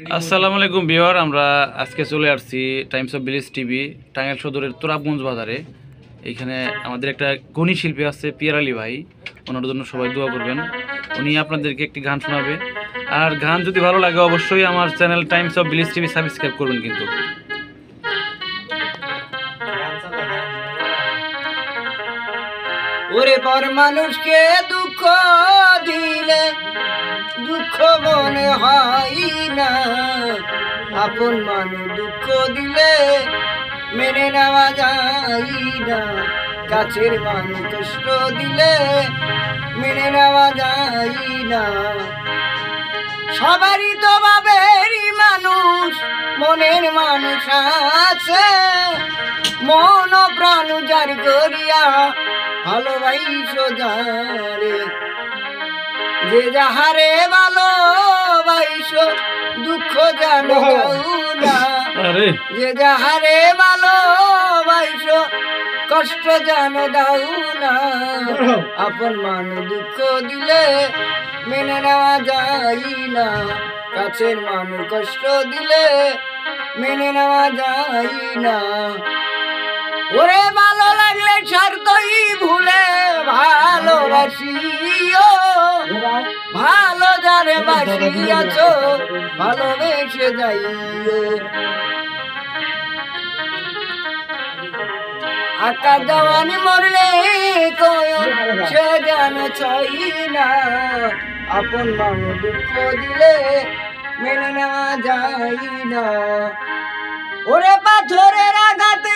আসসালামু আলাইকুম ভিউয়ার, আমরা আজকে চলে আসছি Times of village TV Tangail সদরের তোরাবগঞ্জ বাজারে। এইখানে আমাদের একটা গণী শিল্পী আছে পিয়ার আলী ভাই, ওনার জন্য সবাই দোয়া করবেন। উনি আপনাদেরকে একটি গান শোনাবে, আর গান যদি ভালো লাগে অবশ্যই আমার channel Times of village TV subscribe করবেন কিন্তু। ওরে পর মানুষকে দুঃখ দিলে দুঃখ মনে হয় না, আপন মানুষ দুঃখ দিলে মেনে নেওয়া যায় না, কাছের মানুষ কষ্ট দিলে মেনে নেওয়া যায় না। সবারই তো বাবেরই মানুষ, মনের মানুষ আছে, মন প্রাণ যার করিয়া ভালোবাইসো যারে, যে যাহারে ভালোবাইসো দুঃখ জানো না, যে যাহারে ভালোবাইসো কষ্ট জানো দাও না। আপন মানুষ দুঃখ দিলে মেনে নেওয়া যায় না, কাছের মানুষ কষ্ট দিলে মেনে নেওয়া যায় না। ওরে ভালো লাগলে স্বার্থই ভুলে ভালোবাসিও, ভালো যারে বাসিয়াছ ভালোবেসে যাইও। আকা জওয়ানি মরলে কয় সে যেন চাই না, আপন মানুষ দুঃখ দিলে মেনে নেওয়া যায় না। ওরে পাথরের আঘাতে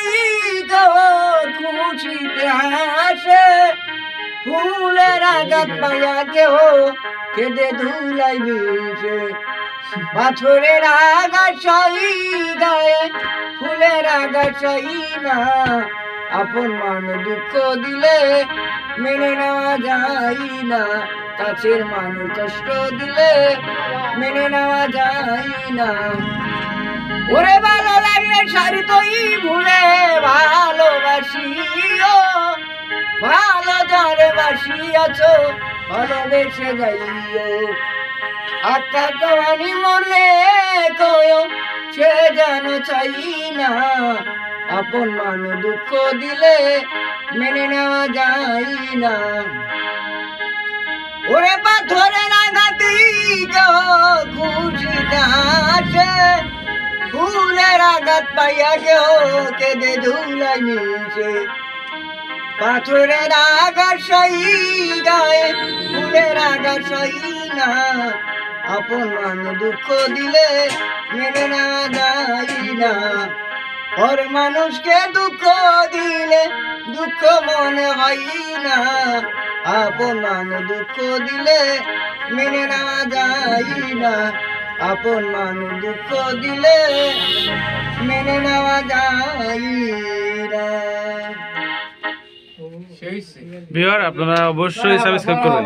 খুশিতে হাসে, ফুলের আঘাত পাইয়া কেহ কেঁদে ধুলাই মিশে। পাথরের আঘাত সই গায়ে ফুলের আঘাত সই না, আপন মানুষ দুঃখ দিলে মেনে নেওয়া যায় না, কাছের মানুষ কষ্ট দিলে মেনে নেওয়া যায় না। ওরে ভালো লাগলে স্বার্থই ভুলে ভালোবাসিও, ভালো যারে বাসিয়াছ ভালোবেসে যাইও। আত্মা জওয়ানি মরলে কয় সে যেন চাই না, আপন মানুষ দুঃখ দিলে মেনে নেওয়া যায় না। ওরে পাথরের আঘাতে খুশিতে হাসে, ফুলের আঘাত পাইয়া কেহ কেঁদে ধুলাই মিশে। পাথরের আঘাত সই গায়ে ফুলের আঘাত সই না, আপন মানুষ দুঃখ দিলে মেনে নেওয়া যায় না। পর মানুষকে দুঃখ দিলে দুঃখ মনে হয় না, আপন মানুষ দুঃখ দিলে মেনে নেওয়া যায় না, আপন মানুষ দুঃখ দিলে মেনে নেওয়া যায় না। ভিউয়ার, আপনারা অবশ্যই সাবস্ক্রাইব করবেন।